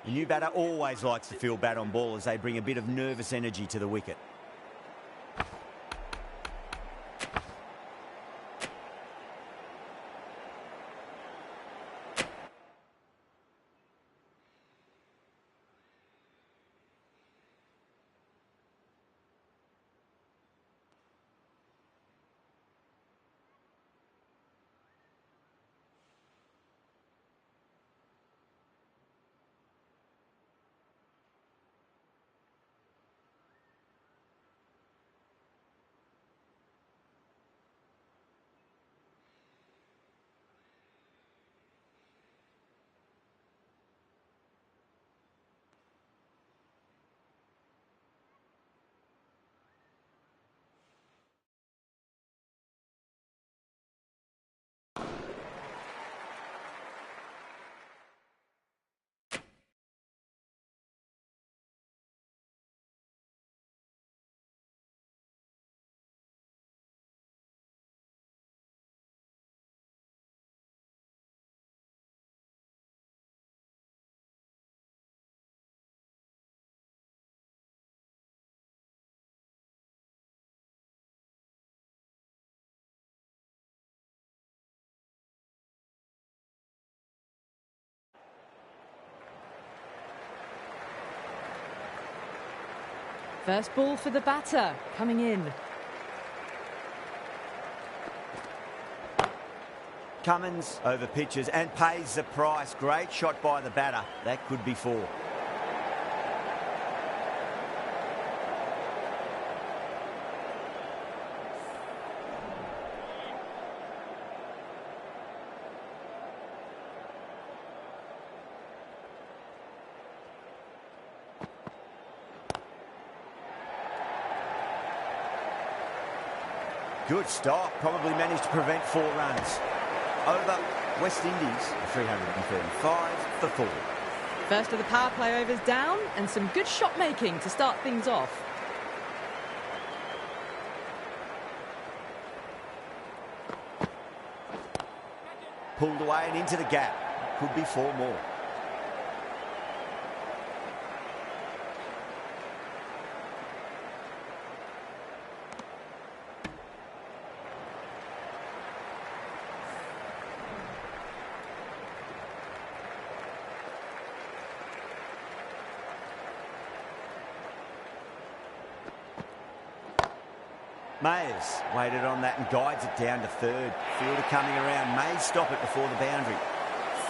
The new batter always likes to feel bat on ball as they bring a bit of nervous energy to the wicket. First ball for the batter, coming in. Cummins over pitches and pays the price. Great shot by the batter. That could be 4. Good stop. Probably managed to prevent 4 runs. Over West Indies, 335 for 4. First of the power play overs down, and some good shot making to start things off. Pulled away and into the gap. Could be 4 more. Mayers waited on that and guides it down to 3rd. Fielder coming around, may stop it before the boundary.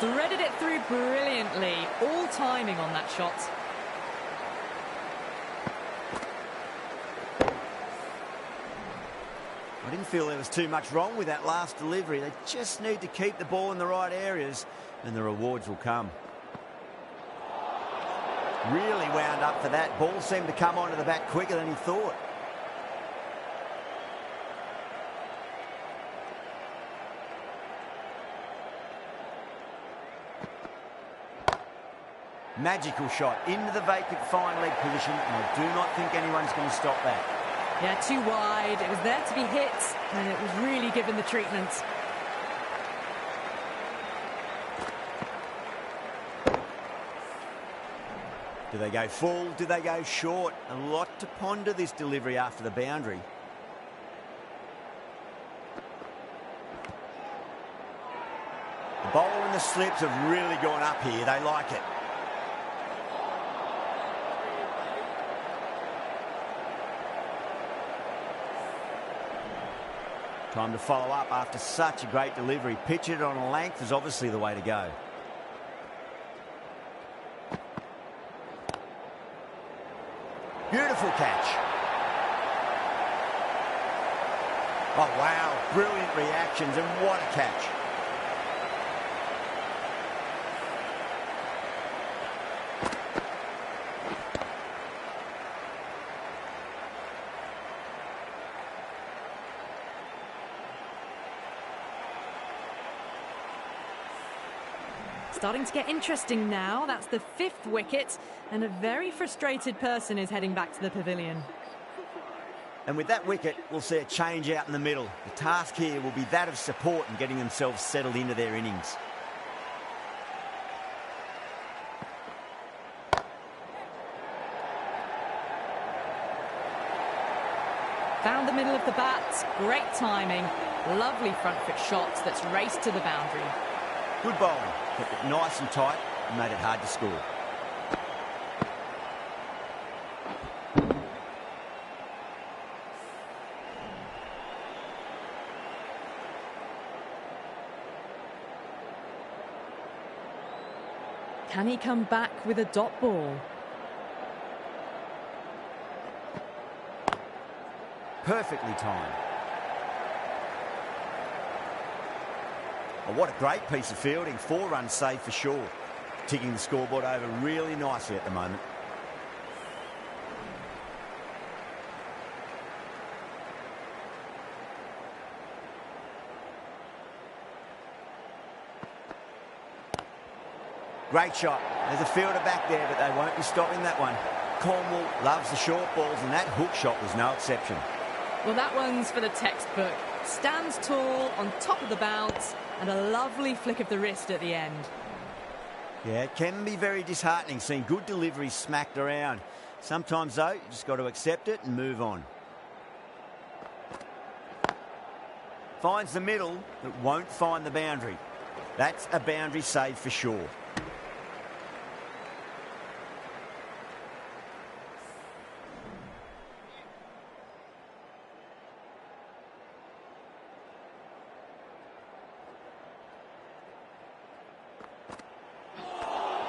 Threaded it through brilliantly. All timing on that shot. I didn't feel there was too much wrong with that last delivery. They just need to keep the ball in the right areas and the rewards will come. Really wound up for that. Ball seemed to come onto the bat quicker than he thought. Magical shot into the vacant fine leg position, and I do not think anyone's going to stop that. Yeah, too wide. It was there to be hit, and it was really given the treatment. Do they go full? Do they go short? A lot to ponder this delivery after the boundary. The bowler and the slips have really gone up here. They like it. Time to follow up after such a great delivery. Pitch it on a length is obviously the way to go. Beautiful catch. Oh, wow. Brilliant reactions, and what a catch. Starting to get interesting now. That's the 5th wicket, and a very frustrated person is heading back to the pavilion. And with that wicket, we'll see a change out in the middle. The task here will be that of support and getting themselves settled into their innings. Found the middle of the bat, great timing, lovely front foot shot that's raced to the boundary. Good bowling, kept it nice and tight and made it hard to score. Can he come back with a dot ball? Perfectly timed. Oh, what a great piece of fielding. 4 runs saved for sure. Ticking the scoreboard over really nicely at the moment. Great shot. There's a fielder back there, but they won't be stopping that one. Cornwall loves the short balls, and that hook shot was no exception. Well, that one's for the textbook. Stands tall, on top of the bounce, and a lovely flick of the wrist at the end. Yeah, it can be very disheartening seeing good deliveries smacked around. Sometimes, though, you just got to accept it and move on. Finds the middle, but won't find the boundary. That's a boundary save for sure.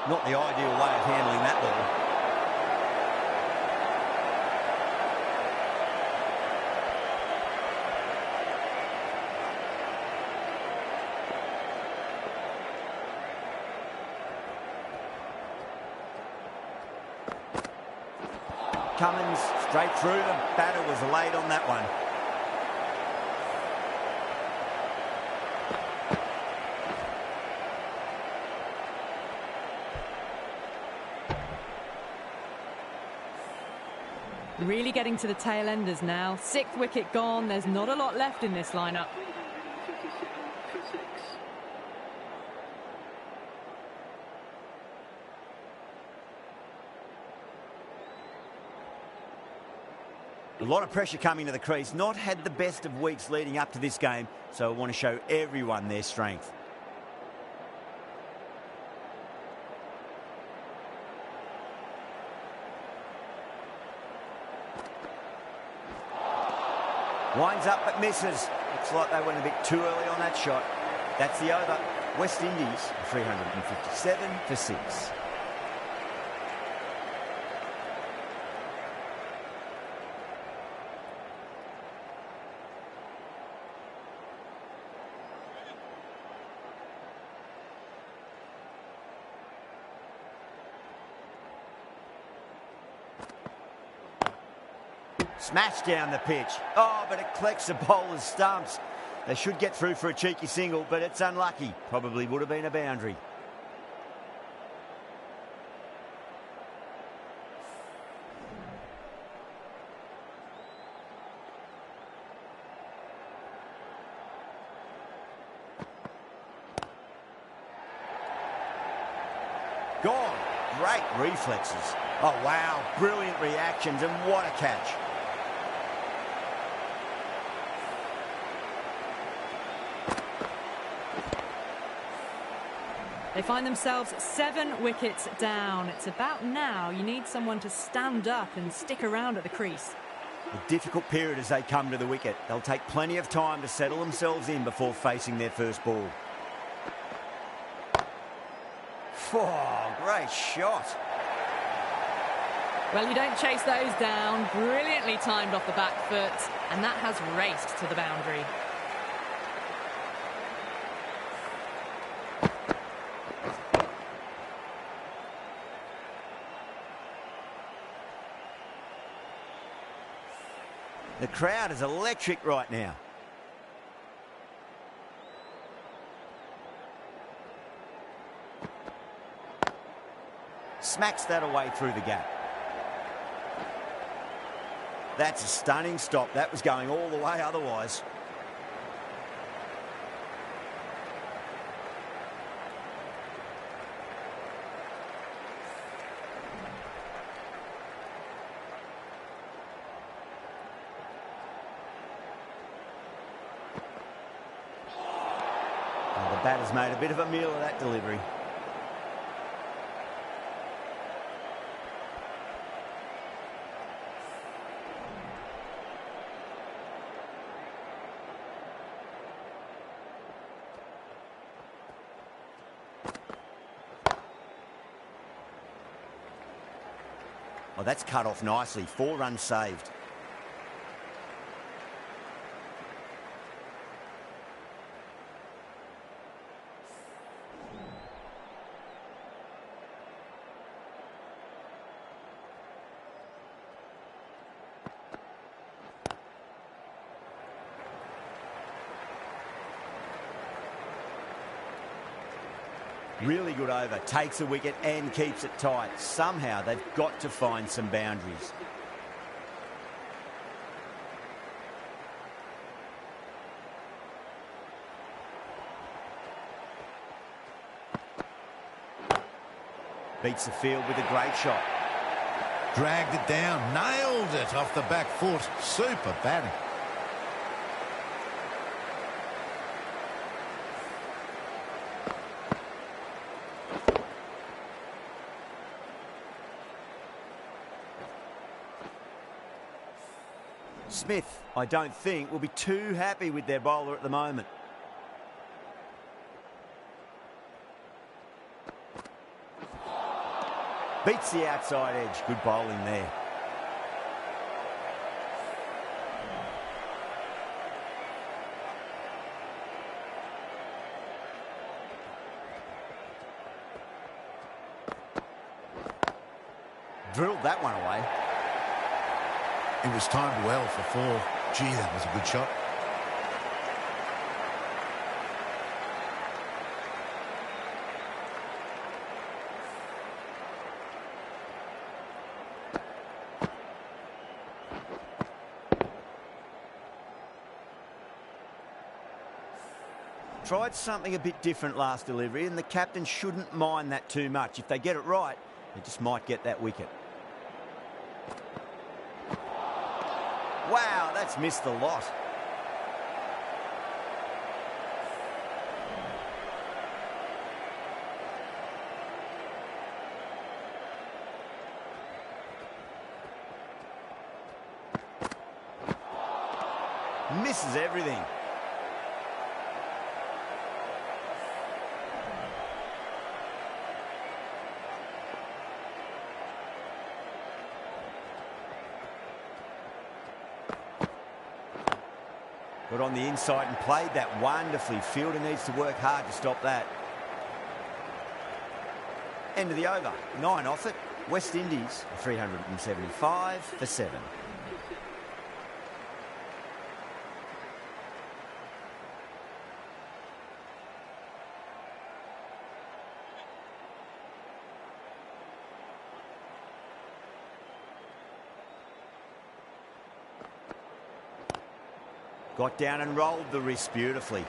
Not the ideal way of handling that ball. Cummins straight through. The batter was late on that one. Really getting to the tail enders now. 6th wicket gone. There's not a lot left in this lineup. A lot of pressure coming to the crease. Not had the best of weeks leading up to this game, so I want to show everyone their strength. Winds up but misses. Looks like they went a bit too early on that shot. That's the over. West Indies 357 for 6. Smash down the pitch. Oh, but it collects the bowler's stumps. They should get through for a cheeky single, but it's unlucky. Probably would have been a boundary. Gone. Great reflexes. Oh, wow. Brilliant reactions, and what a catch. They find themselves 7 wickets down. It's about now you need someone to stand up and stick around at the crease. A difficult period as they come to the wicket. They'll take plenty of time to settle themselves in before facing their first ball. Oh, great shot. Well, you don't chase those down. Brilliantly timed off the back foot, and that has raced to the boundary. The crowd is electric right now. Smacks that away through the gap. That's a stunning stop. That was going all the way otherwise. batter's made a bit of a meal of that delivery. Oh, that's cut off nicely. 4 runs saved. Really good over, takes a wicket and keeps it tight. Somehow they've got to find some boundaries. Beats the field with a great shot. Dragged it down, nailed it off the back foot. Super batting. Smith, I don't think, will be too happy with their bowler at the moment. Beats the outside edge. Good bowling there. Drilled that one away. It was timed well for 4. Gee, that was a good shot. Tried something a bit different last delivery, and the captain shouldn't mind that too much. If they get it right, they just might get that wicket. Wow, that's missed a lot. Misses everything. Got on the inside and played that wonderfully. Fielder needs to work hard to stop that. End of the over. 9 off it. West Indies 375 for 7. Got down and rolled the wrist beautifully.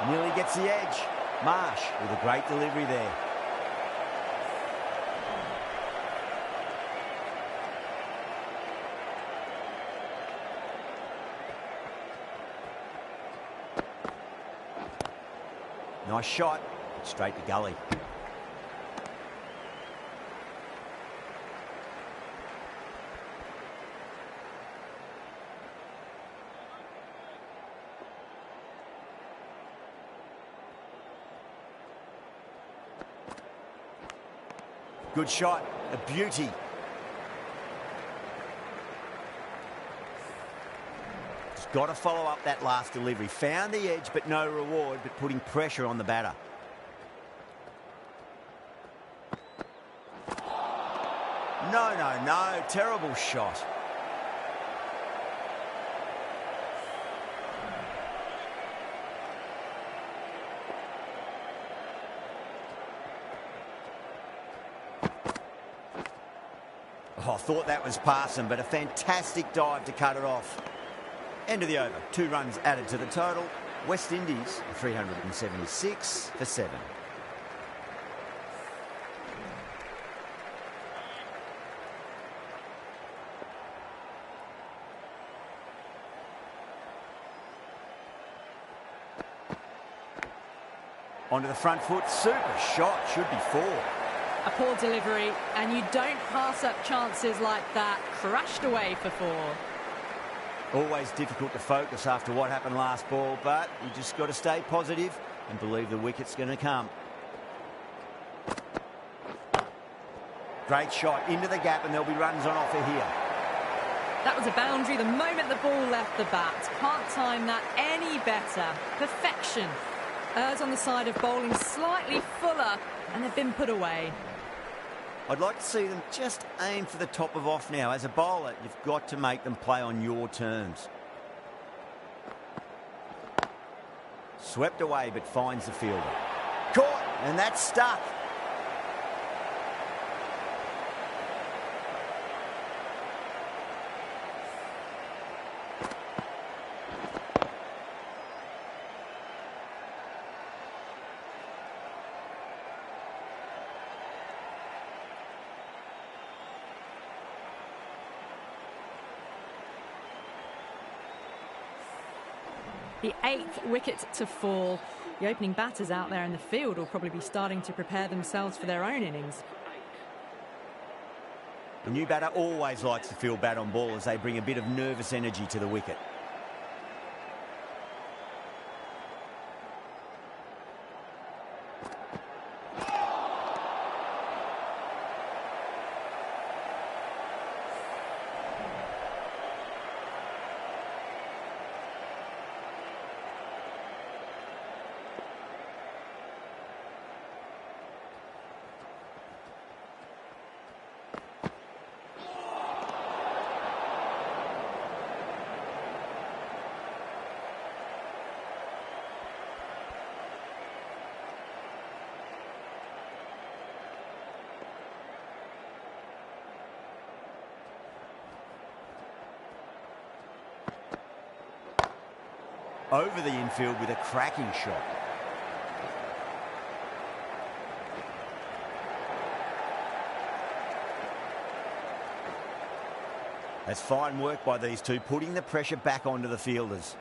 Nearly gets the edge. Marsh with a great delivery there. Nice shot, straight to gully. Good shot, a beauty. Got to follow up that last delivery. Found the edge, but no reward, but putting pressure on the batter. No, no, no. Terrible shot. Oh, Oh, thought that was passing, but a fantastic dive to cut it off. End of the over. 2 runs added to the total. West Indies 376 for 7. Onto the front foot. Super shot. Should be 4. A poor delivery, and you don't pass up chances like that. Crashed away for 4. Always difficult to focus after what happened last ball, but you just got to stay positive and believe the wicket's going to come. Great shot into the gap, and there'll be runs on offer here. That was a boundary the moment the ball left the bat. Can't time that any better. Perfection. Errs on the side of bowling slightly fuller, and they've been put away. I'd like to see them just aim for the top of off now. As a bowler, you've got to make them play on your terms. Swept away, but finds the fielder. Caught, and that's stuck. The 8th wicket to fall. The opening batters out there in the field will probably be starting to prepare themselves for their own innings. The new batter always likes to field bat on ball as they bring a bit of nervous energy to the wicket. Over the infield with a cracking shot. That's fine work by these two, putting the pressure back onto the fielders.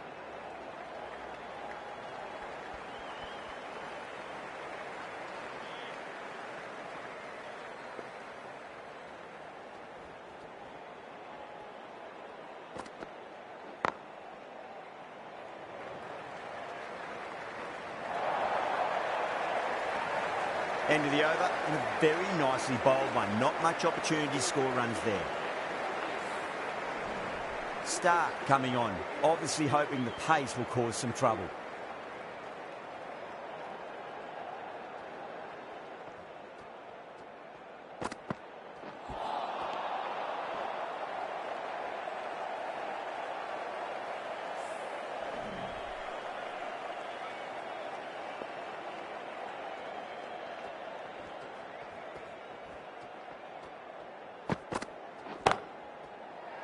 End of the over, and a very nicely bowled one. Not much opportunity to score runs there. Stark coming on, obviously hoping the pace will cause some trouble.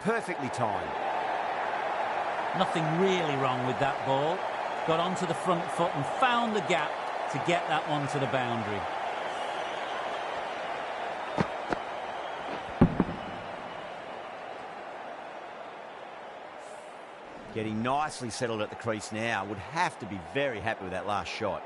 Perfectly timed. Nothing really wrong with that ball. Got onto the front foot and found the gap to get that one to the boundary. Getting nicely settled at the crease now. Would have to be very happy with that last shot.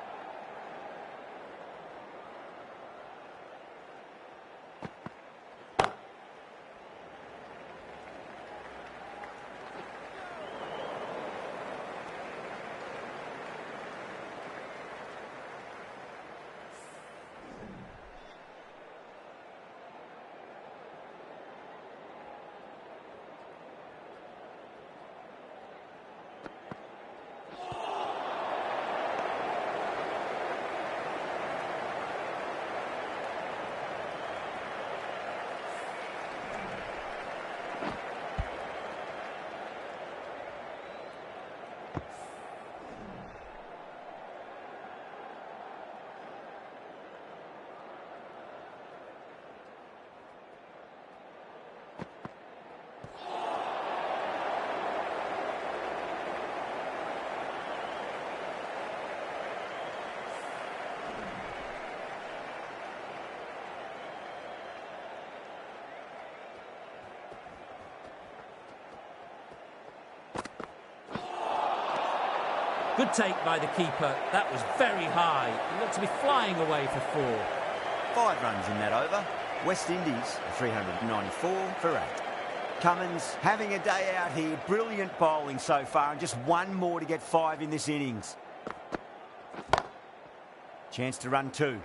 Good take by the keeper. That was very high. He looked to be flying away for 4. 5 runs in that over. West Indies 394 for 8. Cummins having a day out here. Brilliant bowling so far, and just one more to get 5 in this innings. Chance to run 2.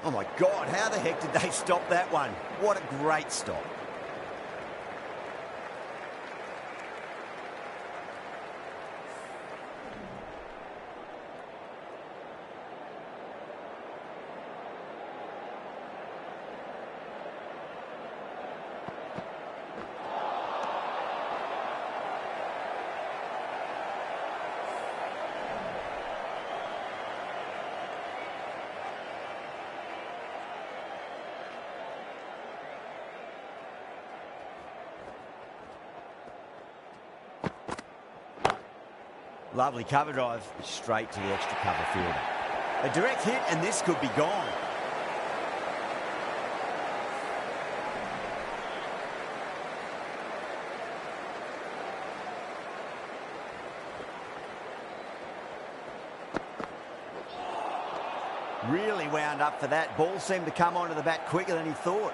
Oh my God, how the heck did they stop that one? What a great stop. Lovely cover drive, straight to the extra cover fielder. A direct hit, and this could be gone. Really wound up for that. Ball seemed to come onto the bat quicker than he thought.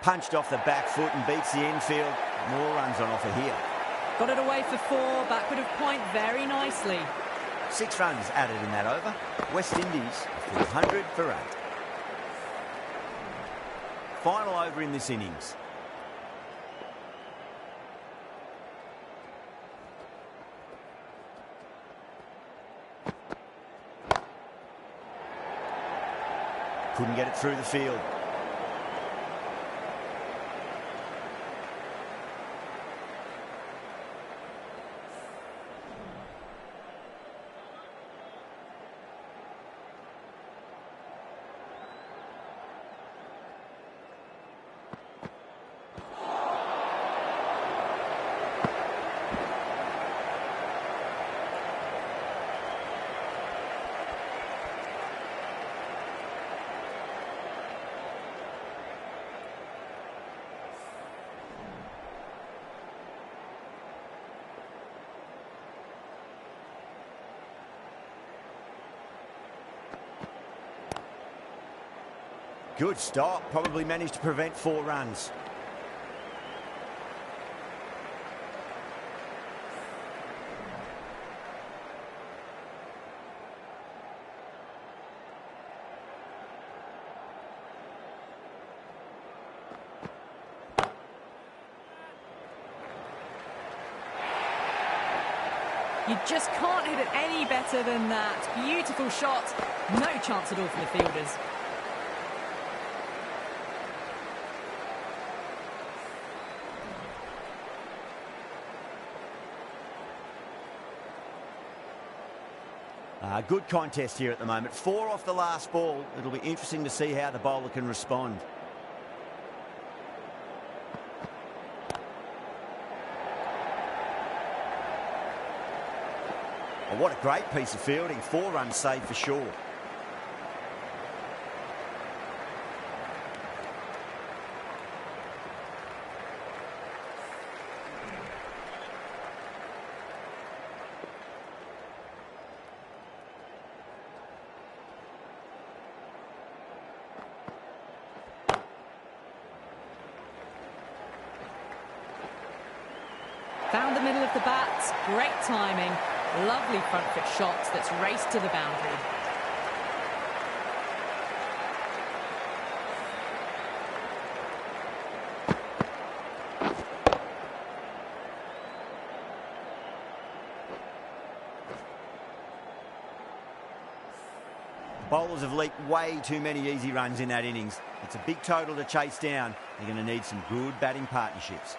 Punched off the back foot and beats the infield. More runs on offer here. Got it away for 4, backward of point very nicely. 6 runs added in that over. West Indies 400 for 8. Final over in this innings. Couldn't get it through the field. Good stop. Probably managed to prevent 4 runs. You just can't hit it any better than that. Beautiful shot. No chance at all for the fielders. Good contest here at the moment. 4 off the last ball. It'll be interesting to see how the bowler can respond. Oh, what a great piece of fielding. 4 runs saved for sure. Found the middle of the bat, great timing, lovely front foot shot that's raced to the boundary. Bowlers have leaked way too many easy runs in that innings. It's a big total to chase down. They're going to need some good batting partnerships.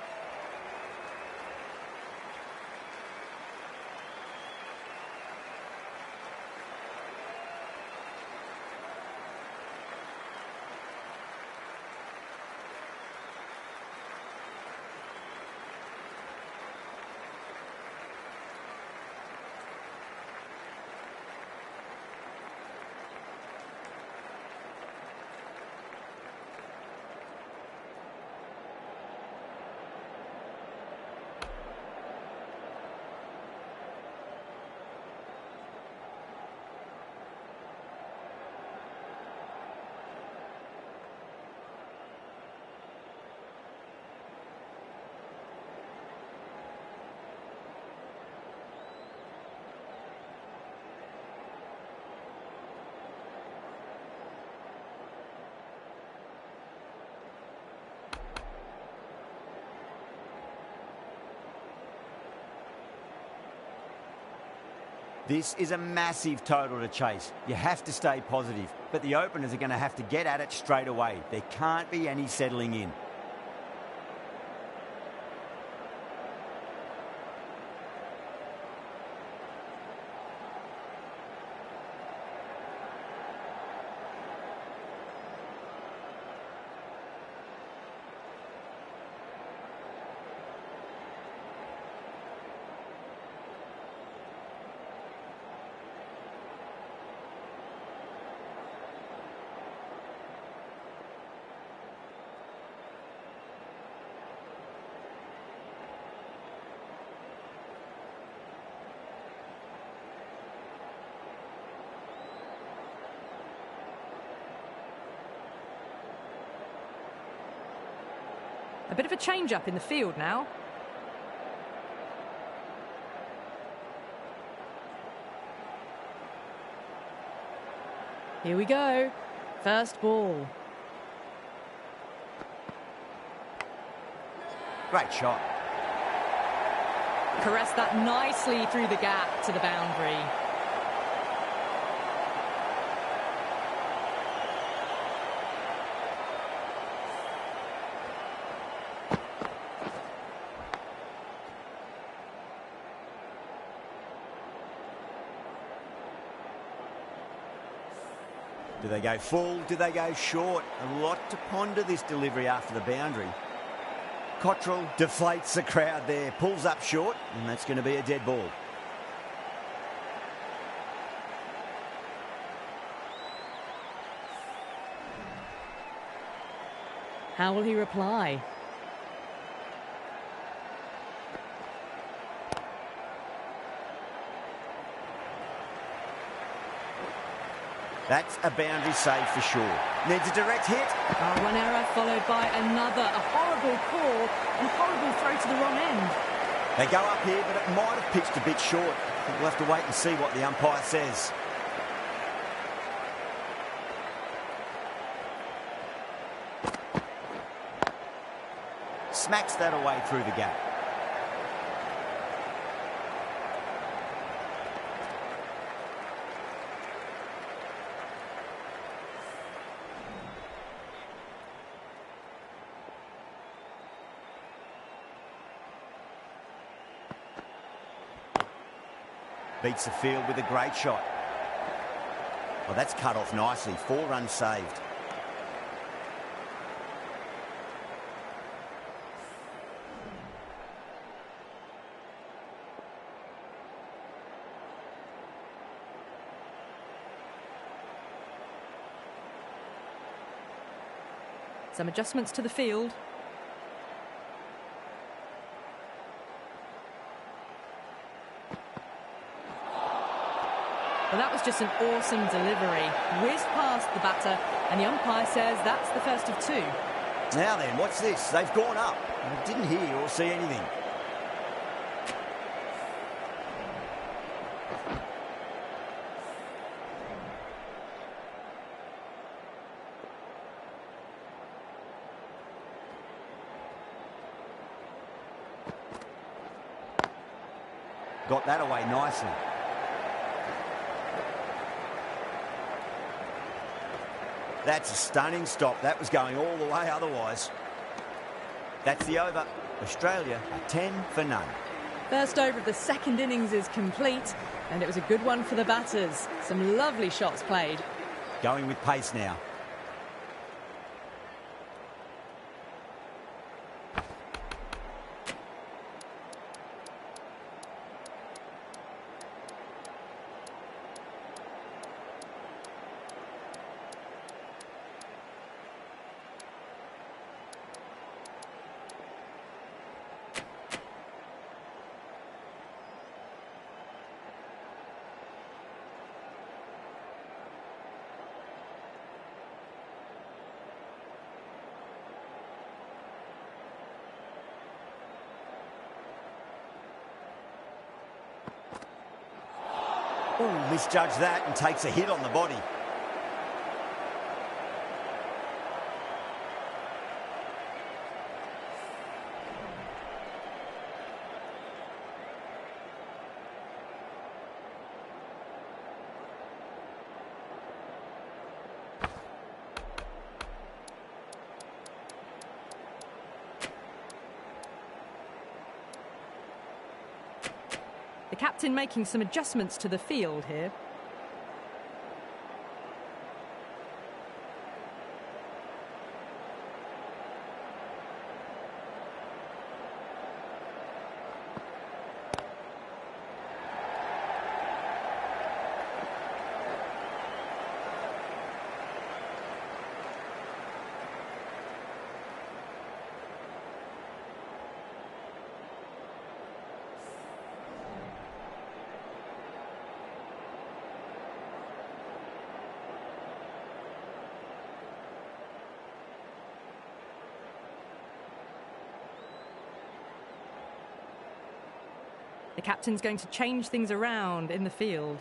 This is a massive total to chase. You have to stay positive, but the openers are going to have to get at it straight away. There can't be any settling in. A bit of a change-up in the field now. Here we go. First ball. Great shot. Caressed that nicely through the gap to the boundary. Do they go full? Do they go short? A lot to ponder this delivery after the boundary. Cottrell deflates the crowd there, pulls up short, and that's going to be a dead ball. How will he reply? That's a boundary save for sure. Needs a direct hit. Oh, one error followed by another. A horrible call and horrible throw to the wrong end. They go up here, but it might have pitched a bit short. I think we'll have to wait and see what the umpire says. Smacks that away through the gap. Beats the field with a great shot. Well, that's cut off nicely. 4 runs saved. Some adjustments to the field. Well, that was just an awesome delivery. Whizzed past the batter, and the umpire says that's the first of 2. Now then, watch this. They've gone up. I didn't hear or see anything. Got that away nicely. That's a stunning stop. That was going all the way otherwise. That's the over. Australia are 10 for none. First over of the second innings is complete, and it was a good one for the batters. Some lovely shots played. Going with pace now. Oh, misjudged that and takes a hit on the body. The captain making some adjustments to the field here. The captain's going to change things around in the field.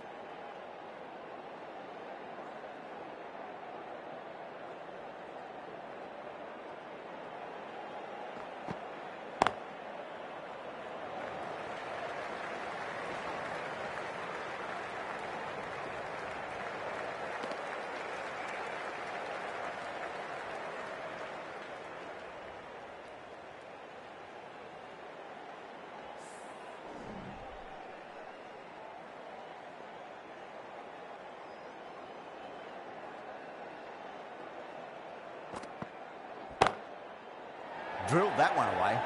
Drilled that one away.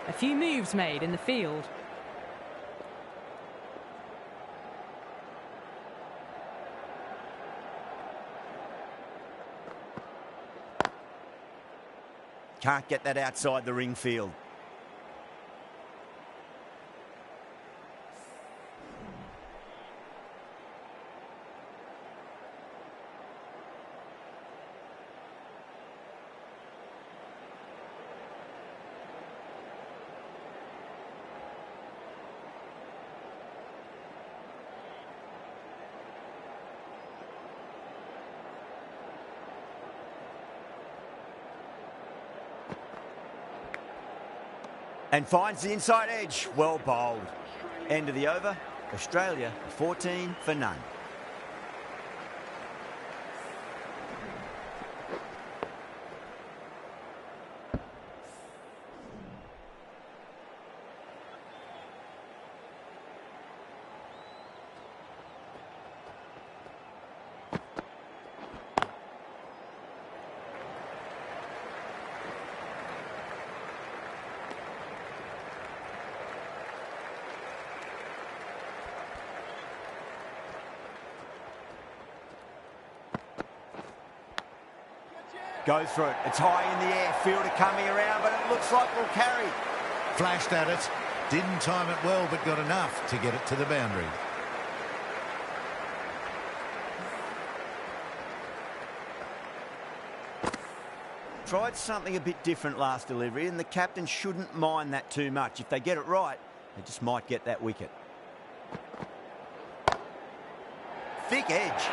A few moves made in the field. Can't get that outside the ring field. And finds the inside edge. Well bowled. End of the over. Australia 14 for none. Goes for it. It's high in the air. Fielder coming around, but it looks like we'll carry. Flashed at it. Didn't time it well, but got enough to get it to the boundary. Tried something a bit different last delivery, and the captain shouldn't mind that too much. If they get it right, they just might get that wicket. Thick edge.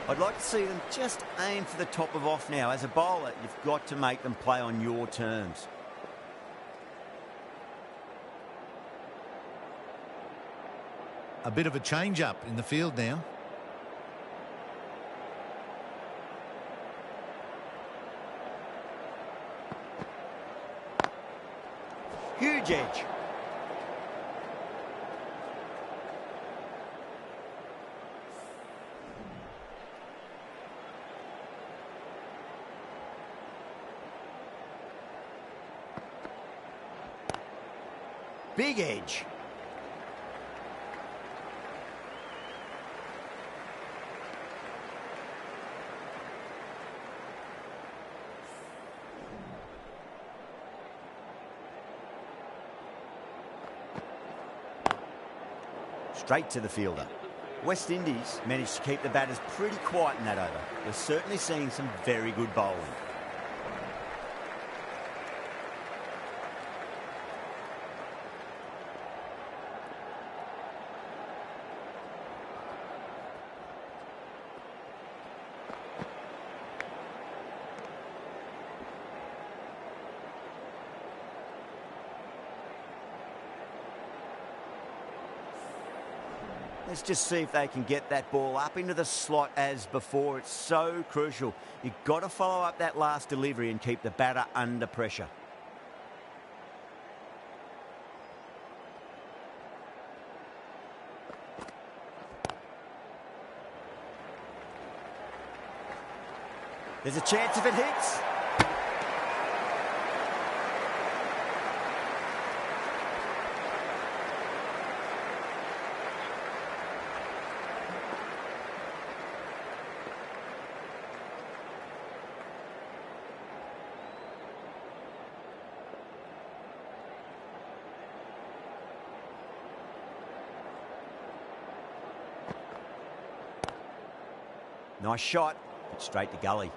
I'd like to see them just aim for the top of off now. As a bowler, you've got to make them play on your terms. A bit of a change-up in the field now. Huge edge. Big edge. Straight to the fielder. West Indies managed to keep the batters pretty quiet in that over. We're certainly seeing some very good bowling. Let's just see if they can get that ball up into the slot as before. It's so crucial. You've got to follow up that last delivery and keep the batter under pressure. There's a chance if it hits. Nice shot, but straight to gully.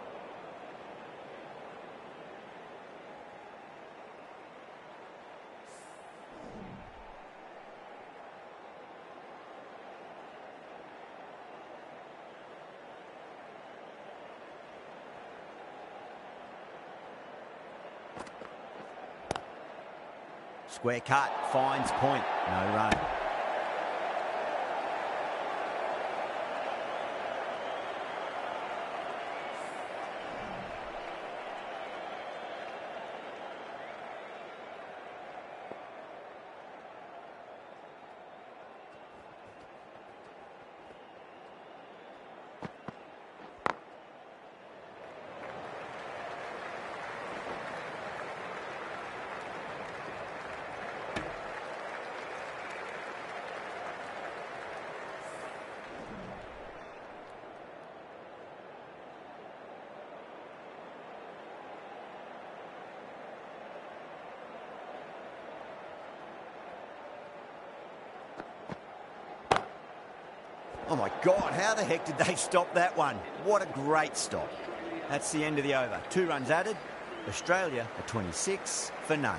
Square cut, finds point, no run. Oh my God, how the heck did they stop that one? What a great stop. That's the end of the over. 2 runs added. Australia are 26 for none.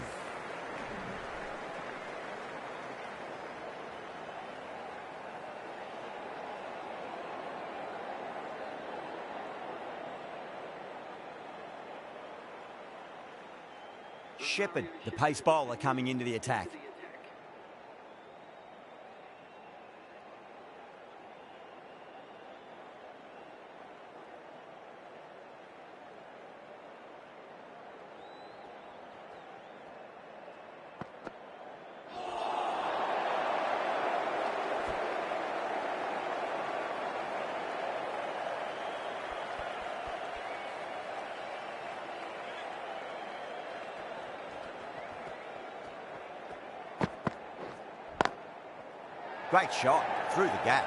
Shepherd, the pace bowler, coming into the attack. Great shot through the gap.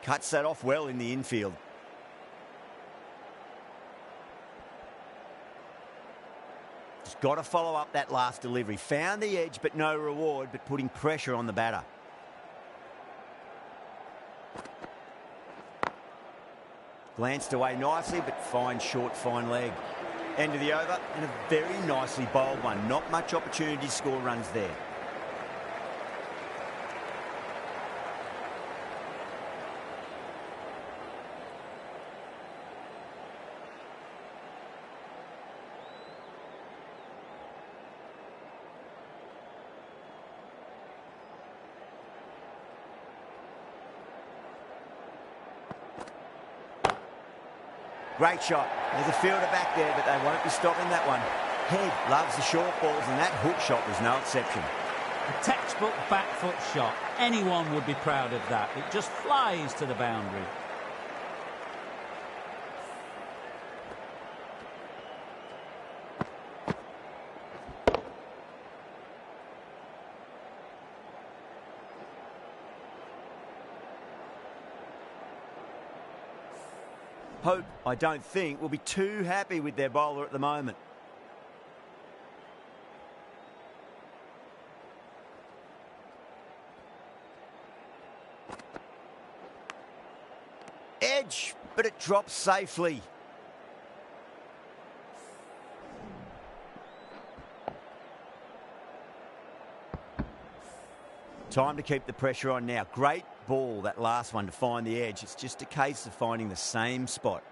Cuts that off well in the infield. Just got to follow up that last delivery. Found the edge, but no reward, but putting pressure on the batter. Glanced away nicely, but fine short, fine leg. End of the over, and a very nicely bowled one. Not much opportunity to score runs there. Great shot. There's a fielder back there, but they won't be stopping that one. Head loves the short balls, and that hook shot was no exception. A textbook back foot shot. Anyone would be proud of that. It just flies to the boundary. Hope, I don't think, will be too happy with their bowler at the moment. Edge, but it drops safely. Time to keep the pressure on now. Great ball, that last one, to find the edge. It's just a case of finding the same spot.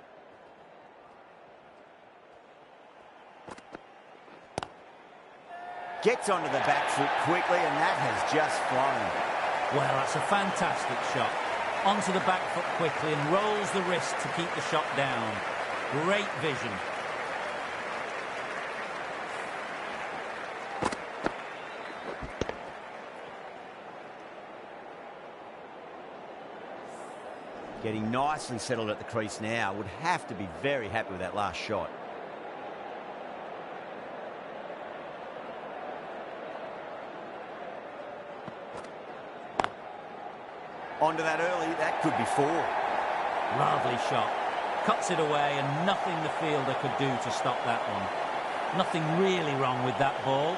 Gets onto the back foot quickly, and that has just flown. Well, that's a fantastic shot. Onto the back foot quickly and rolls the wrist to keep the shot down. Great vision. Getting nicely settled at the crease now. Would have to be very happy with that last shot. Onto that early, that could be 4. Lovely shot. Cuts it away and nothing the fielder could do to stop that one. Nothing really wrong with that ball.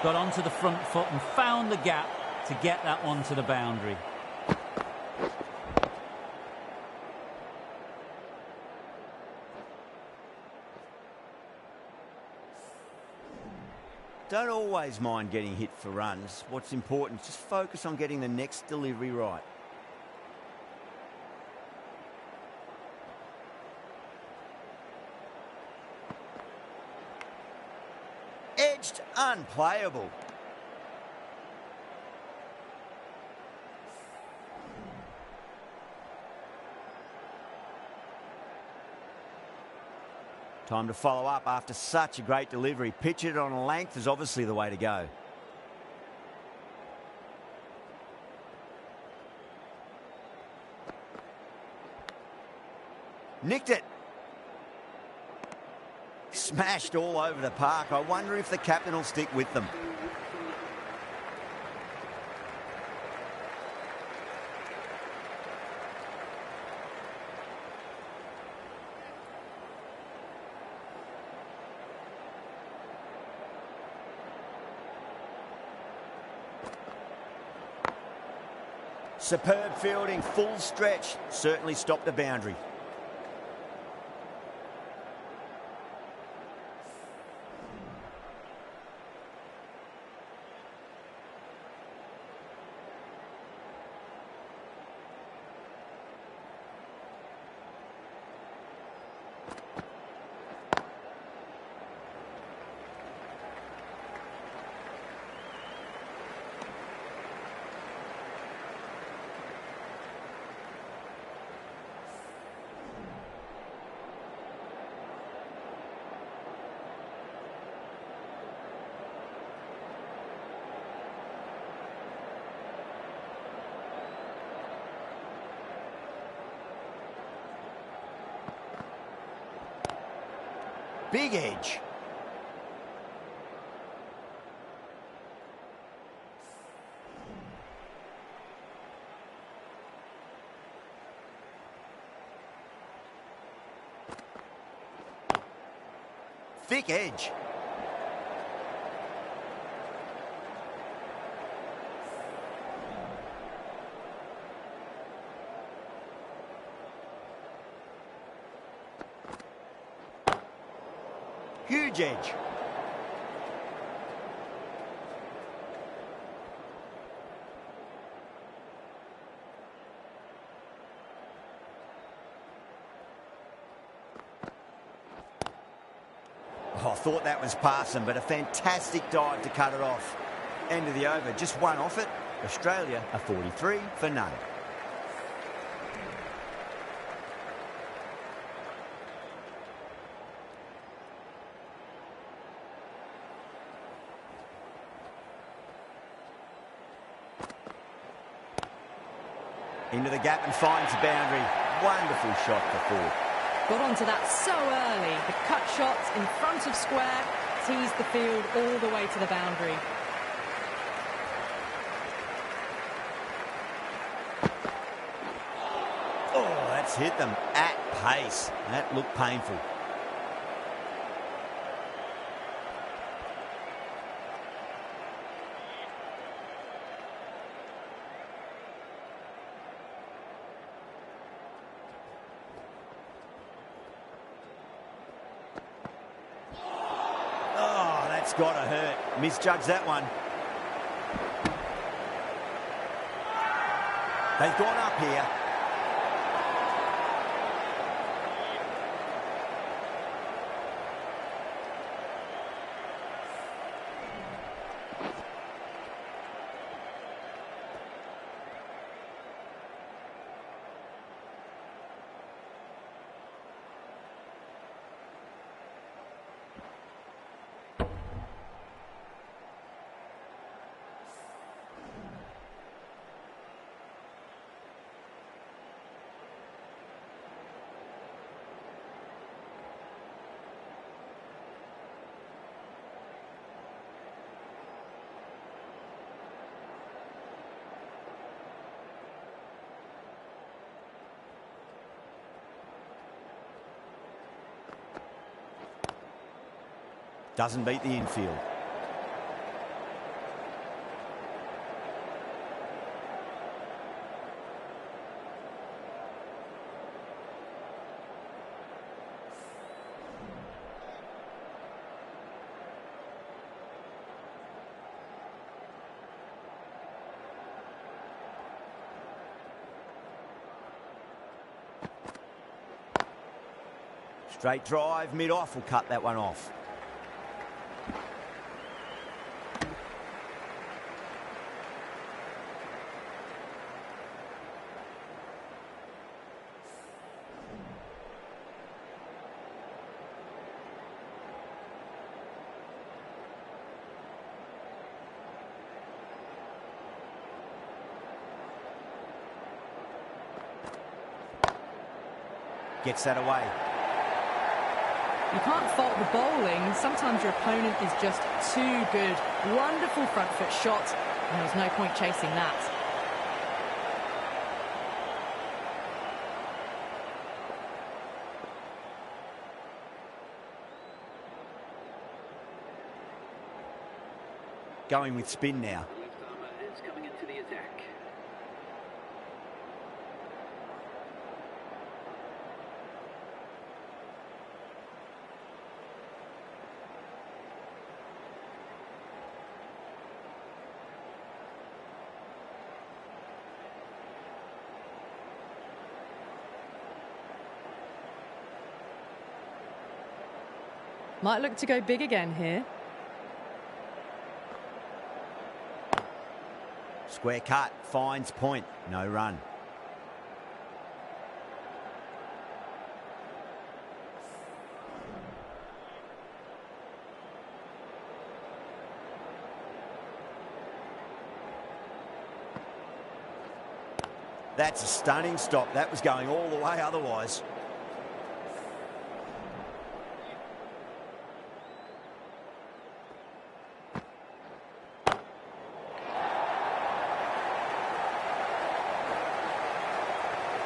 Got onto the front foot and found the gap to get that one to the boundary. Don't always mind getting hit for runs. What's important is just focus on getting the next delivery right. Edged, unplayable. Time to follow up after such a great delivery. Pitch it on a length is obviously the way to go. Nicked it. Smashed all over the park. I wonder if the captain will stick with them. Superb fielding, full stretch. Certainly stopped the boundary. Big edge. Thick edge. Huge edge. Oh, I thought that was passing, but a fantastic dive to cut it off. End of the over, just one off it. Australia are 43 for none. Into the gap and finds the boundary. Wonderful shot for four. Got onto that so early. The cut shot in front of square teased the field all the way to the boundary. Oh, that's hit them at pace. That looked painful. Oh, that's got to hurt. Misjudged that one. They've gone up here. Doesn't beat the infield. Straight drive, mid-off will cut that one off. Gets that away. You can't fault the bowling. Sometimes your opponent is just too good. Wonderful front foot shot, and there was no point chasing that. Going with spin now. Is coming into the attack. Might look to go big again here. Square cut, finds point, no run. That's a stunning stop. That was going all the way otherwise.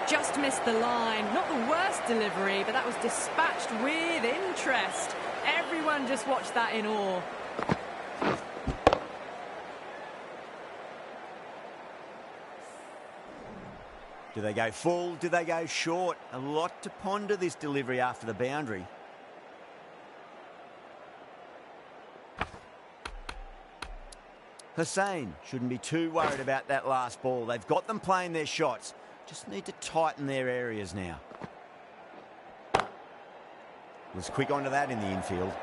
Just missed the line. Not the worst delivery, but that was dispatched with interest. Everyone just watched that in awe. Do they go full? Do they go short? A lot to ponder this delivery after the boundary. Hussain shouldn't be too worried about that last ball. They've got them playing their shots. Just need to tighten their areas now. Was quick onto that in the infield.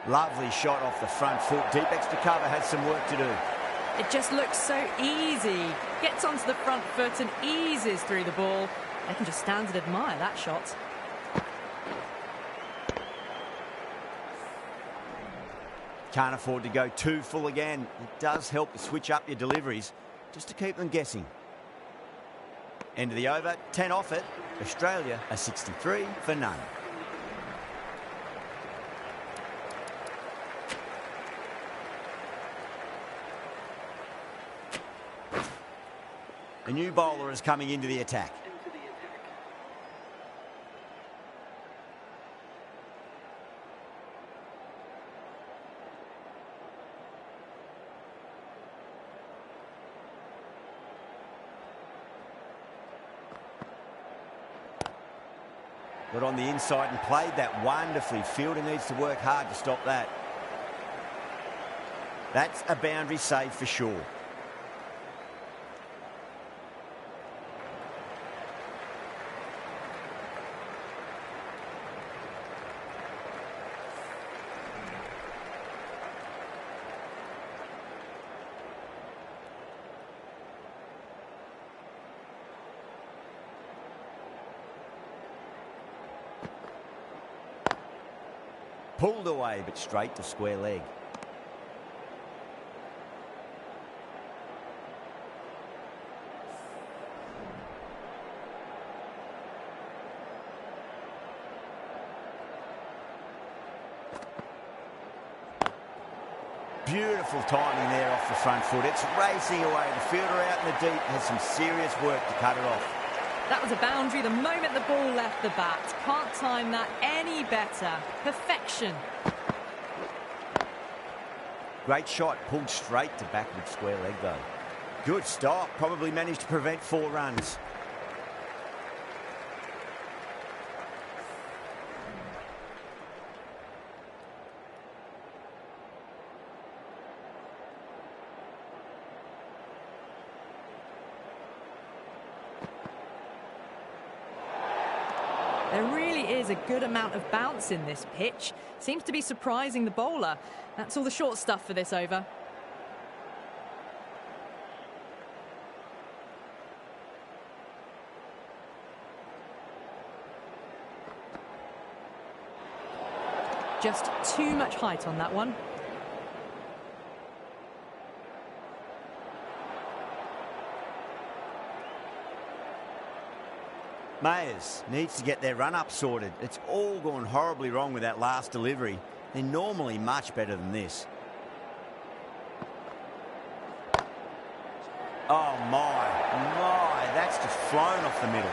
Lovely shot off the front foot. Deep extra cover has some work to do. It just looks so easy. Gets onto the front foot and eases through the ball. They can just stand and admire that shot. Can't afford to go too full again. It does help to switch up your deliveries just to keep them guessing. End of the over, 10 off it. Australia are 63 for none. A new bowler is coming into the attack. Got on the inside and played that wonderfully. Fielder needs to work hard to stop that. That's a boundary save for sure. Pulled away, but straight to square leg. Beautiful timing there off the front foot. It's racing away. The fielder out in the deep has some serious work to cut it off. That was a boundary the moment the ball left the bat. Can't time that any better. Perfection. Great shot, pulled straight to backward square leg though. Good stop, probably managed to prevent 4 runs. There really is a good amount of bounce in this pitch. Seems to be surprising the bowler. That's all the short stuff for this over. Just too much height on that one. Mayers needs to get their run-up sorted. It's all gone horribly wrong with that last delivery. They're normally much better than this. Oh my, that's just flown off the middle.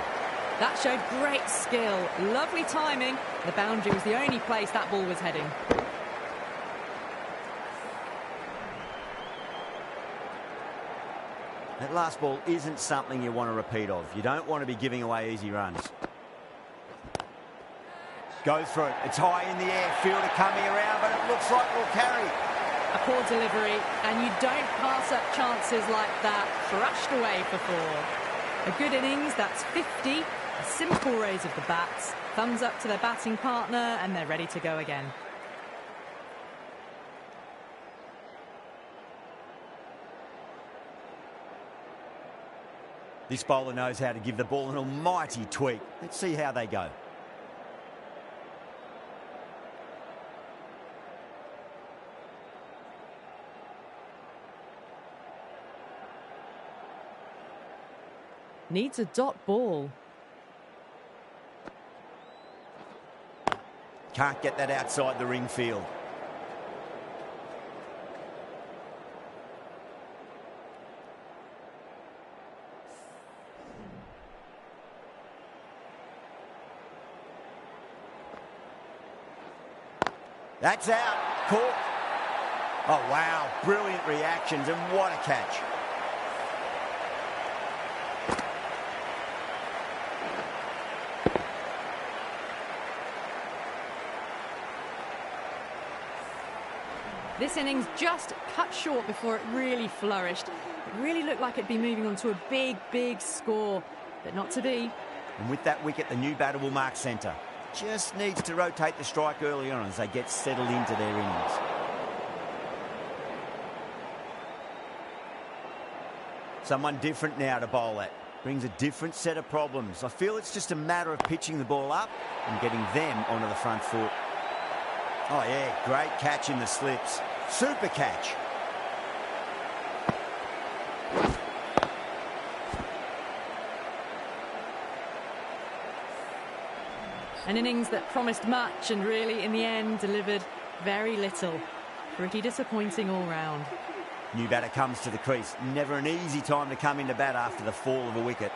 That showed great skill, lovely timing. The boundary was the only place that ball was heading. That last ball isn't something you want to repeat of. You don't want to be giving away easy runs. Go for it. It's high in the air. Fielder coming around, but it looks like we'll carry. A poor delivery, and you don't pass up chances like that. Thrashed away for 4. A good innings, that's 50. A simple raise of the bats. Thumbs up to their batting partner, and they're ready to go again. This bowler knows how to give the ball an almighty tweak. Let's see how they go. Needs a dot ball. Can't get that outside the ring field. That's out. Caught. Oh, wow. Brilliant reactions, and what a catch. This innings just cut short before it really flourished. It really looked like it'd be moving on to a big, big score, but not to be. And with that wicket, the new batter will mark centre. Just needs to rotate the strike early on as they get settled into their innings. Someone different now to bowl at. Brings a different set of problems. I feel it's just a matter of pitching the ball up and getting them onto the front foot. Oh, yeah, great catch in the slips. Super catch. An innings that promised much and really, in the end, delivered very little. Pretty disappointing all round. New batter comes to the crease. Never an easy time to come into bat after the fall of a wicket.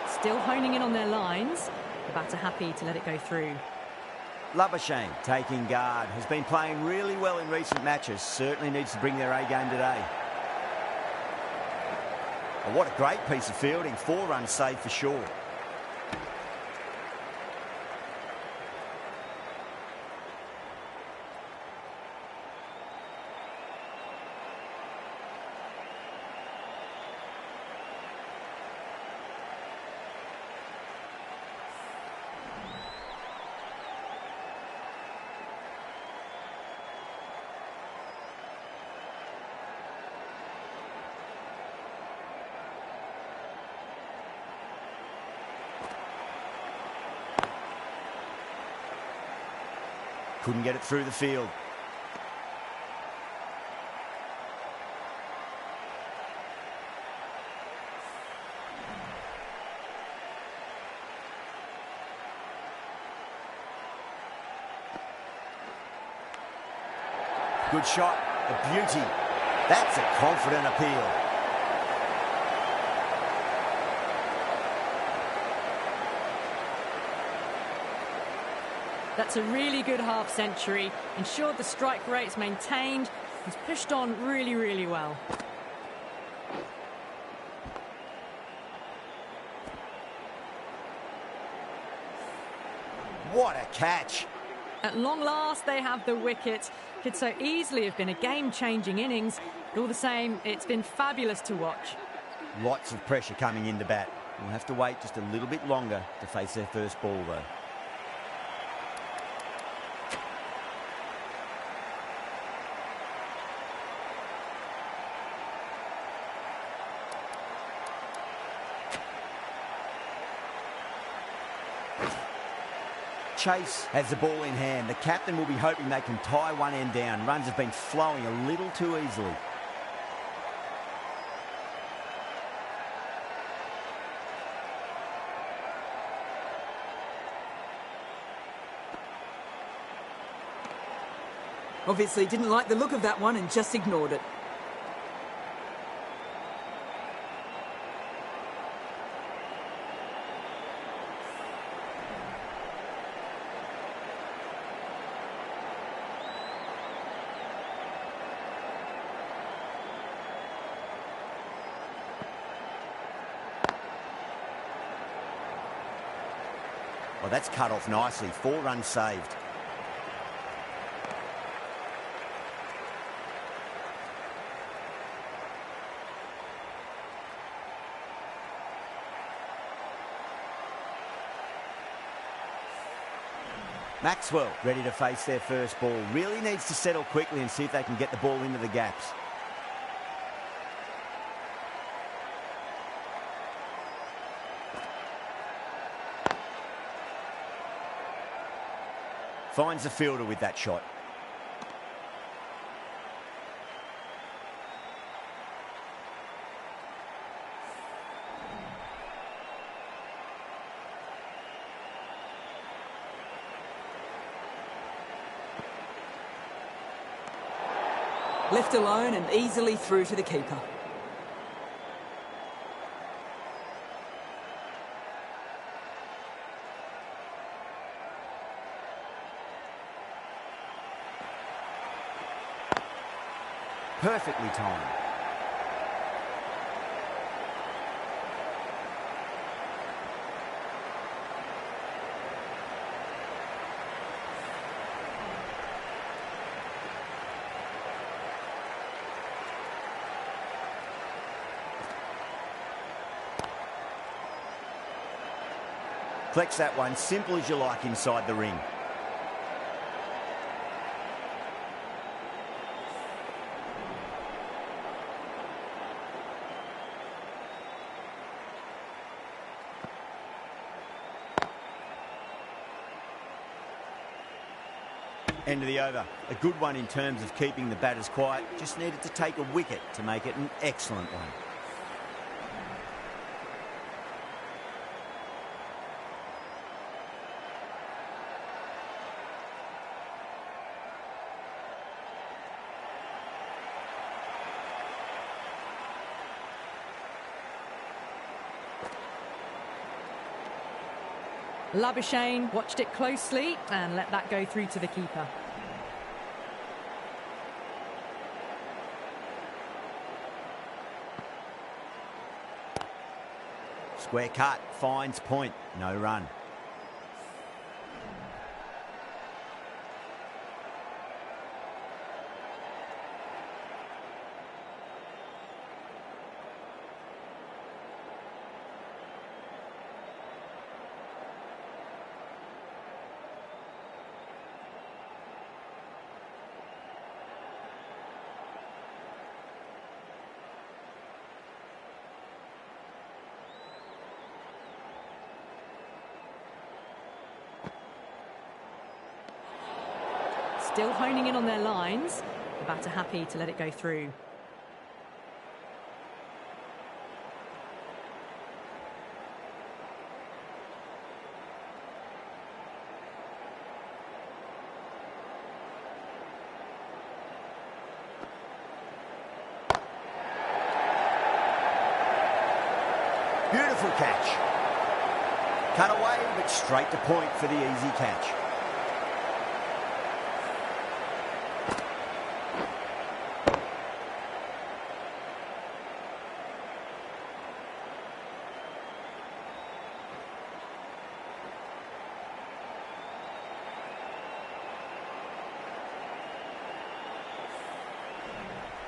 Still honing in on their lines. The batter happy to let it go through. Labuschagne taking guard. Has been playing really well in recent matches. Certainly needs to bring their A game today. Oh, what a great piece of fielding. 4 runs saved for sure. Couldn't get it through the field. Good shot, a beauty. That's a confident appeal. That's a really good half-century. Ensured the strike rate's maintained. He's pushed on really, really well. What a catch. At long last, they have the wicket. Could so easily have been a game-changing innings. But all the same, it's been fabulous to watch. Lots of pressure coming into bat. We'll have to wait just a little bit longer to face their first ball, though. Chase has the ball in hand. The captain will be hoping they can tie one end down. Runs have been flowing a little too easily. Obviously didn't like the look of that one and just ignored it. Well, that's cut off nicely. 4 runs saved. Maxwell ready to face their first ball. Really needs to settle quickly and see if they can get the ball into the gaps. Finds the fielder with that shot. Left alone and easily through to the keeper. Perfectly timed. Flex that one, simple as you like inside the ring. End of the over. A good one in terms of keeping the batters quiet. Just needed to take a wicket to make it an excellent one. Labuschagne watched it closely and let that go through to the keeper. Square cut, finds point, no run. Still honing in on their lines. The batter happy to let it go through. Beautiful catch. Cut away, but straight to point for the easy catch.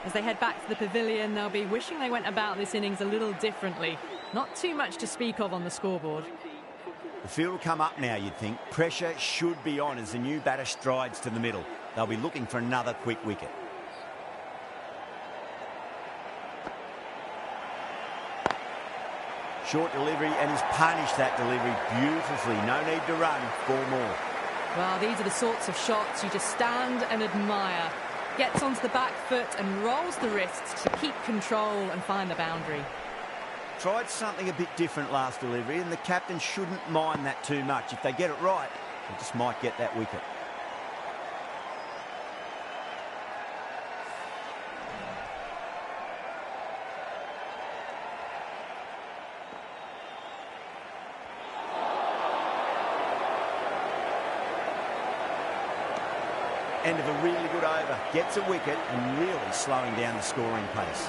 As they head back to the pavilion, they'll be wishing they went about this innings a little differently. Not too much to speak of on the scoreboard. The field will come up now, you'd think. Pressure should be on as the new batter strides to the middle. They'll be looking for another quick wicket. Short delivery, and he's punished that delivery beautifully. No need to run, 4 more. Well, these are the sorts of shots you just stand and admire. Gets onto the back foot and rolls the wrists to keep control and find the boundary. Tried something a bit different last delivery, and the captain shouldn't mind that too much. If they get it right, they just might get that wicket. End of a really good over. Gets a wicket and really slowing down the scoring pace.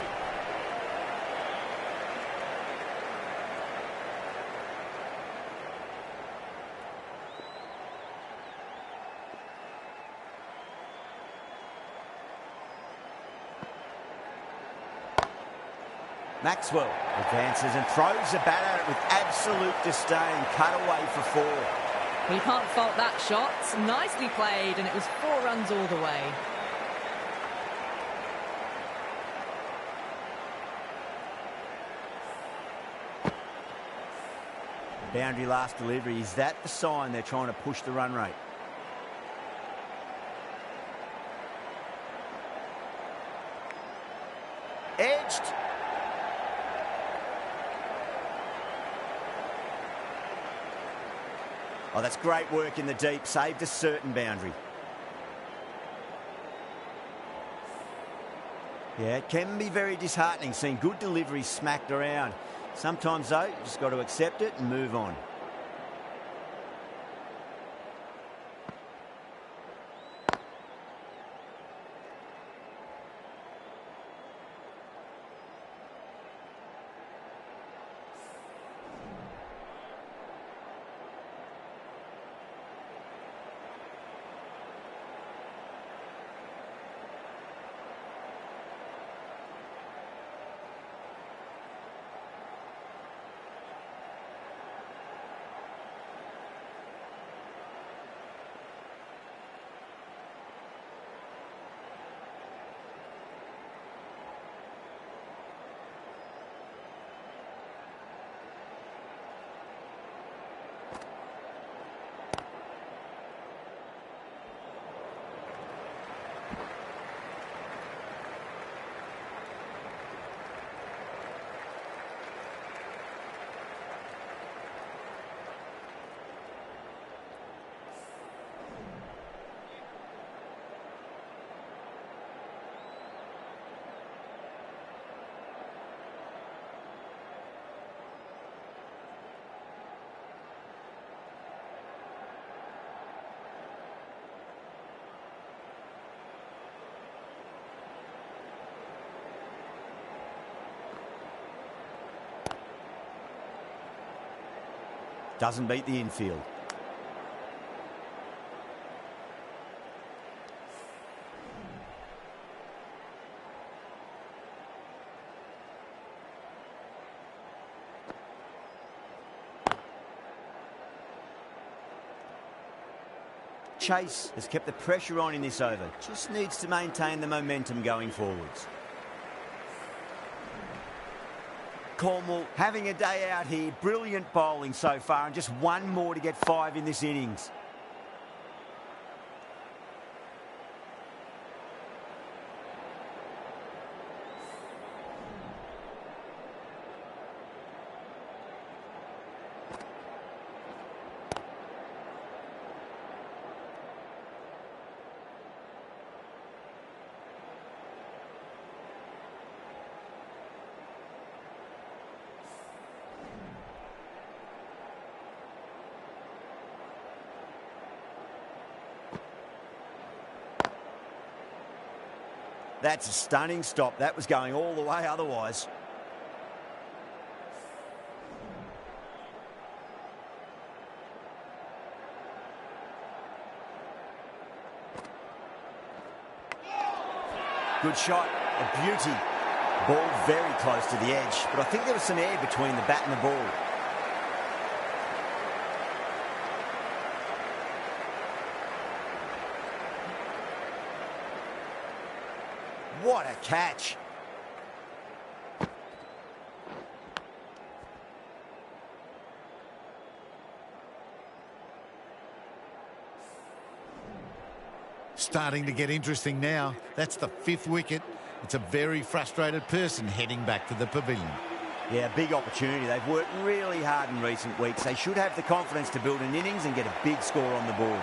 Maxwell advances and throws the bat at it with absolute disdain. Cut away for 4. Well, you can't fault that shot. Nicely played, and it was 4 runs all the way. Boundary last delivery. Is that the sign they're trying to push the run rate? Edged. Oh, that's great work in the deep. Saved a certain boundary. Yeah, it can be very disheartening seeing good deliveries smacked around. Sometimes, though, you just got to accept it and move on. Doesn't beat the infield. Chase has kept the pressure on in this over. Just needs to maintain the momentum going forwards. Cornwall having a day out here. Brilliant bowling so far, and just one more to get 5 in this innings. That's a stunning stop. That was going all the way otherwise. Good shot, a beauty. Ball very close to the edge, but I think there was some air between the bat and the ball. What a catch. Starting to get interesting now. That's the 5th wicket. It's a very frustrated person heading back to the pavilion. Yeah, big opportunity. They've worked really hard in recent weeks. They should have the confidence to build an innings and get a big score on the board.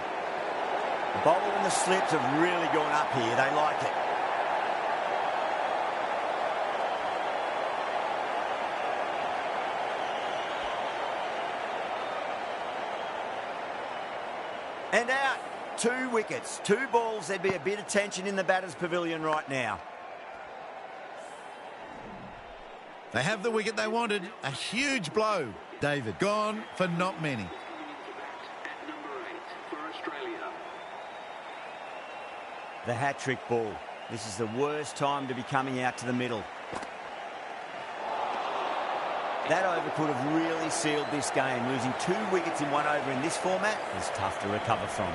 The bowler and the slips have really gone up here. They like it. And out. 2 wickets, 2 balls. There'd be a bit of tension in the batter's pavilion right now. They have the wicket they wanted. A huge blow. David gone for not many. At number 8 for Australia. The hat-trick ball. This is the worst time to be coming out to the middle. That over could have really sealed this game. Losing 2 wickets in 1 over in this format is tough to recover from.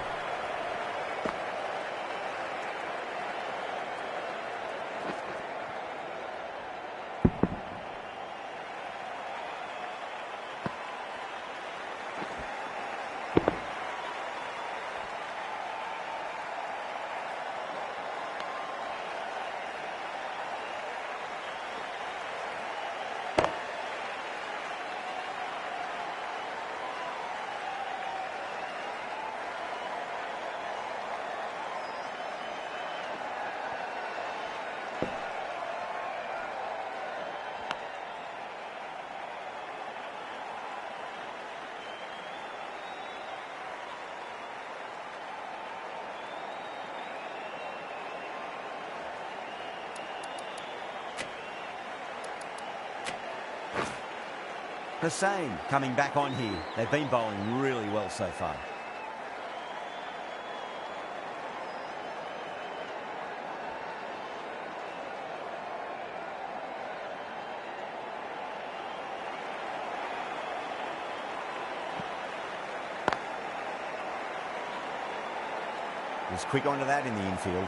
Hussain coming back on here. They've been bowling really well so far. He's quick onto that in the infield.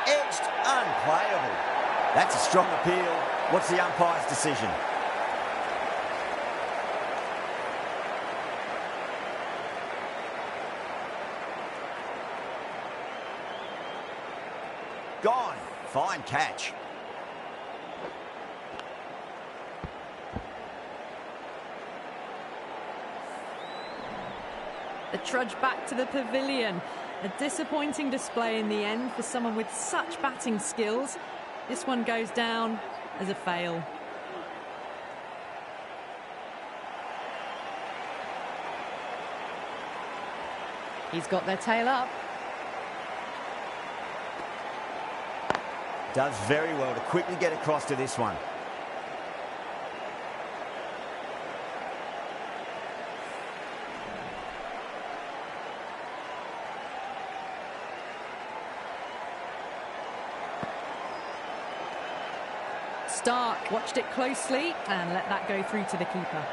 Edged, unplayable. That's a strong appeal. What's the umpire's decision? Gone. Fine catch. The trudge back to the pavilion. A disappointing display in the end for someone with such batting skills. This one goes down as a fail. He's got their tail up. Does very well to quickly get across to this one. Stark watched it closely and let that go through to the keeper.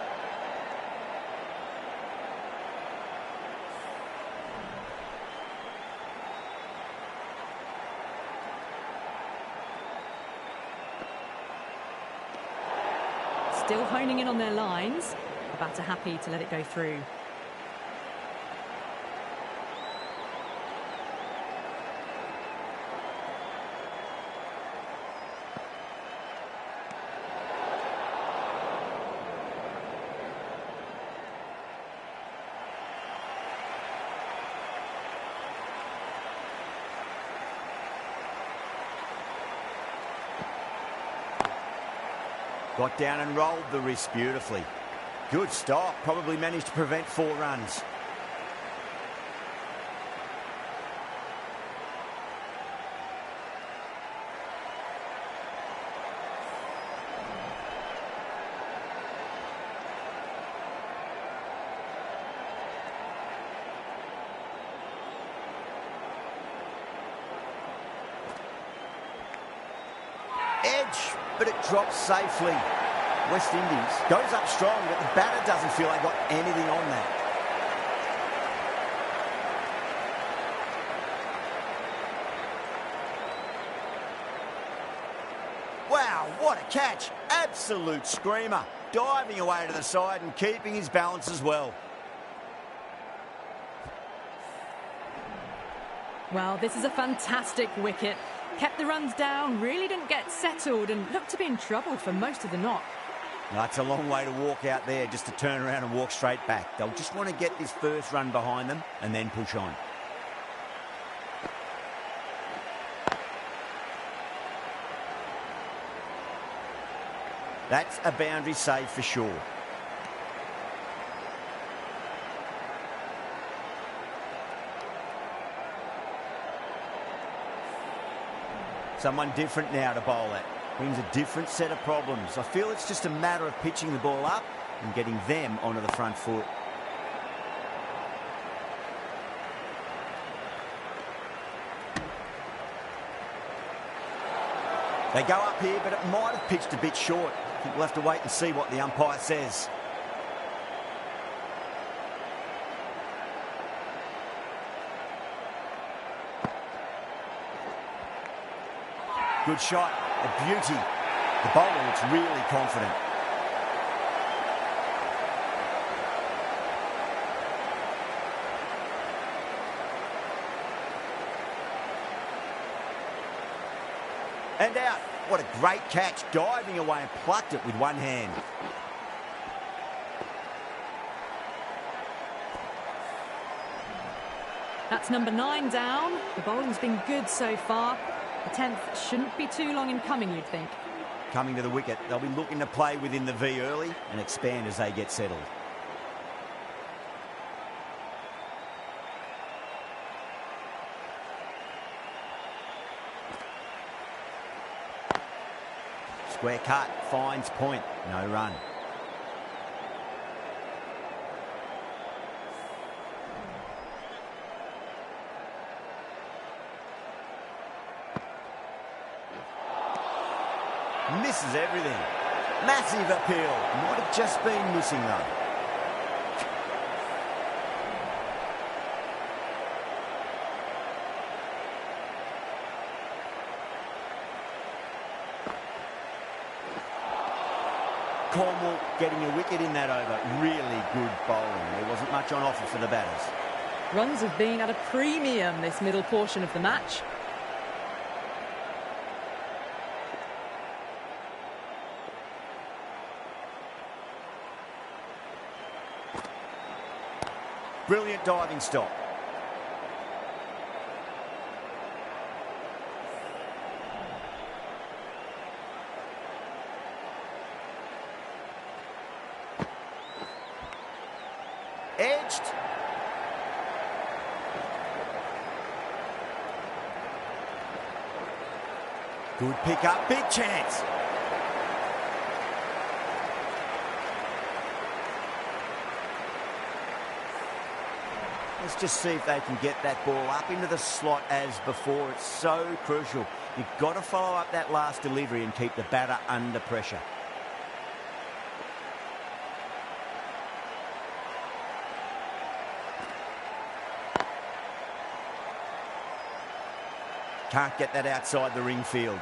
Still honing in on their lines. The batter happy to let it go through. Got down and rolled the wrist beautifully. Good stop. Probably managed to prevent 4 runs. Edge, but it drops safely. West Indies goes up strong, but the batter doesn't feel like got anything on that. Wow, what a catch. Absolute screamer. Diving away to the side and keeping his balance as well. Well, this is a fantastic wicket. Kept the runs down, really didn't get settled and looked to be in trouble for most of the knock. That's a long way to walk out there just to turn around and walk straight back. They'll just want to get this first run behind them and then push on. That's a boundary save for sure. Someone different now to bowl at. Brings a different set of problems. I feel it's just a matter of pitching the ball up and getting them onto the front foot. They go up here, but it might have pitched a bit short. I think we'll have to wait and see what the umpire says. Good shot, a beauty. The bowler looks really confident. And out. What a great catch, diving away and plucked it with one hand. That's number 9 down. The bowling's been good so far. The 10th shouldn't be too long in coming, you'd think. Coming to the wicket, they'll be looking to play within the V early and expand as they get settled. Square cut, finds point, no run. Misses everything. Massive appeal. Might have just been missing though. Cornwall getting a wicket in that over. Really good bowling. There wasn't much on offer for the batters. Runs have been at a premium this middle portion of the match. Brilliant diving stop. Edged. Good pick up, big chance. Let's just see if they can get that ball up into the slot as before. It's so crucial. You've got to follow up that last delivery and keep the batter under pressure. Can't get that outside the ring field.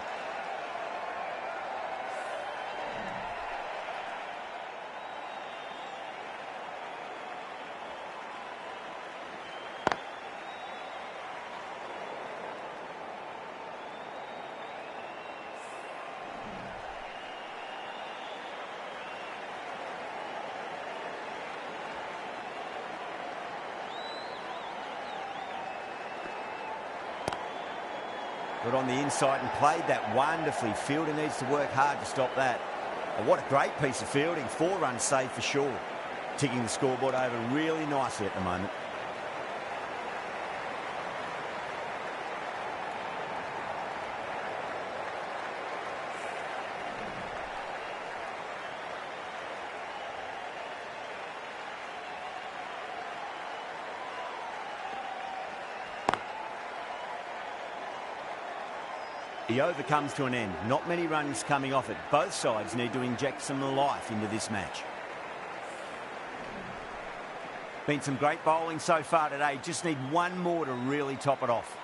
Got on the inside and played that wonderfully. Fielder needs to work hard to stop that. Oh, what a great piece of fielding. 4 runs saved for sure. Ticking the scoreboard over really nicely at the moment. The over comes to an end. Not many runs coming off it. Both sides need to inject some life into this match. Been some great bowling so far today. Just need one more to really top it off.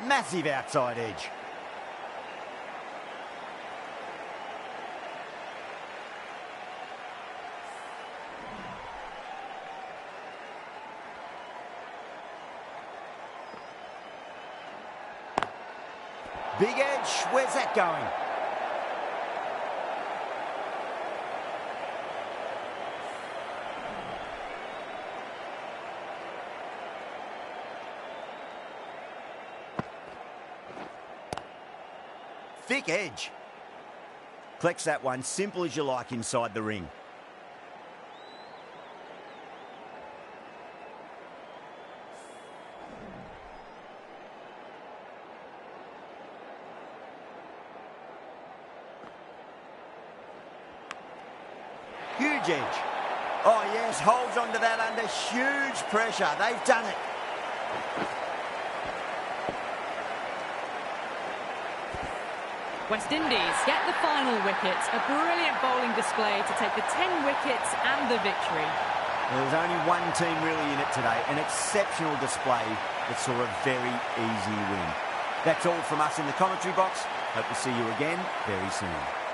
Massive outside edge. Big edge, where's that going? Thick edge. Collects that one, simple as you like inside the ring. Huge edge. Oh, yes, holds on to that under huge pressure. They've done it. West Indies get the final wicket. A brilliant bowling display to take the 10 wickets and the victory. Well, there's only one team really in it today. An exceptional display that saw a very easy win. That's all from us in the commentary box. Hope to see you again very soon.